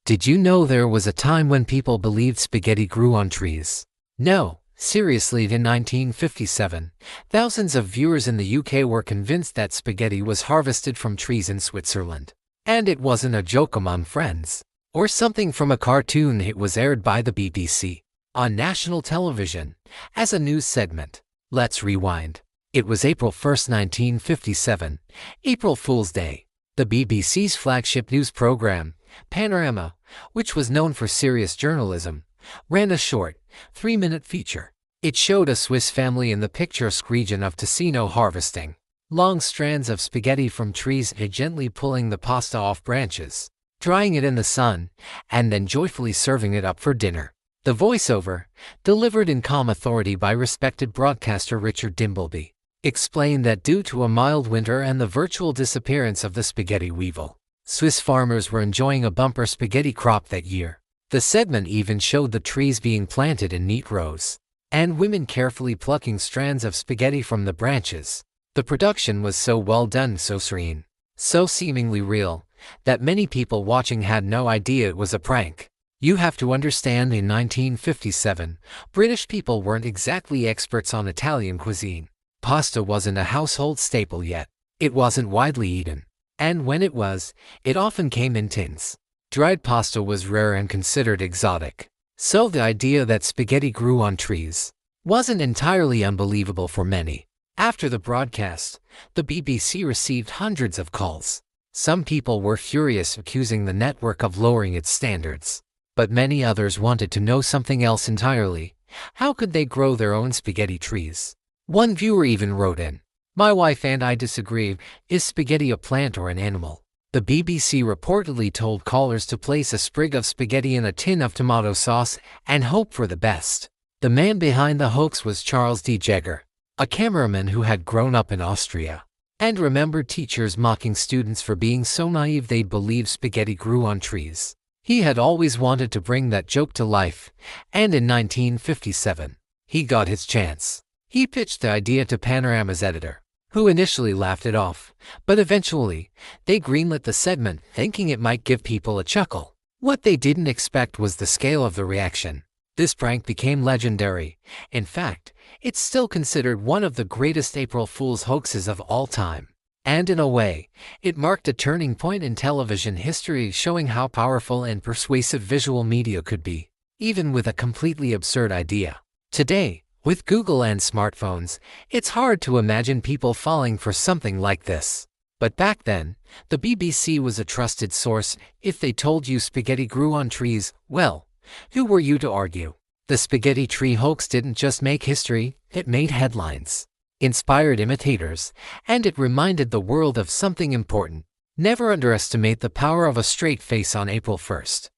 Did you know there was a time when people believed spaghetti grew on trees? No, seriously, in 1957, thousands of viewers in the UK were convinced that spaghetti was harvested from trees in Switzerland. And it wasn't a joke among friends, or something from a cartoon. It was aired by the BBC on national television as a news segment. Let's rewind. It was April 1st, 1957, April Fool's Day. The BBC's flagship news program, Panorama, which was known for serious journalism, ran a short, 3-minute feature. It showed a Swiss family in the picturesque region of Ticino harvesting long strands of spaghetti from trees and gently pulling the pasta off branches, drying it in the sun, and then joyfully serving it up for dinner. The voiceover, delivered in calm authority by respected broadcaster Richard Dimbleby, explained that due to a mild winter and the virtual disappearance of the spaghetti weevil, Swiss farmers were enjoying a bumper spaghetti crop that year. The segment even showed the trees being planted in neat rows, and women carefully plucking strands of spaghetti from the branches. The production was so well done, so serene, so seemingly real, that many people watching had no idea it was a prank. You have to understand, in 1957, British people weren't exactly experts on Italian cuisine. Pasta wasn't a household staple yet. It wasn't widely eaten. And when it was, it often came in tins. Dried pasta was rare and considered exotic. So the idea that spaghetti grew on trees wasn't entirely unbelievable for many. After the broadcast, the BBC received hundreds of calls. Some people were furious, accusing the network of lowering its standards. But many others wanted to know something else entirely. How could they grow their own spaghetti trees? One viewer even wrote in, "My wife and I disagree. Is spaghetti a plant or an animal?" The BBC reportedly told callers to place a sprig of spaghetti in a tin of tomato sauce and hope for the best. The man behind the hoax was Charles D. Jagger, a cameraman who had grown up in Austria and remembered teachers mocking students for being so naive they'd believe spaghetti grew on trees. He had always wanted to bring that joke to life, and in 1957, he got his chance. He pitched the idea to Panorama's editor, who initially laughed it off, but eventually, they greenlit the segment, thinking it might give people a chuckle. What they didn't expect was the scale of the reaction. This prank became legendary. In fact, it's still considered one of the greatest April Fool's hoaxes of all time. And in a way, it marked a turning point in television history, showing how powerful and persuasive visual media could be, even with a completely absurd idea. Today, with Google and smartphones, it's hard to imagine people falling for something like this. But back then, the BBC was a trusted source. If they told you spaghetti grew on trees, well, who were you to argue? The spaghetti tree hoax didn't just make history, it made headlines, inspired imitators, and it reminded the world of something important. Never underestimate the power of a straight face on April 1st.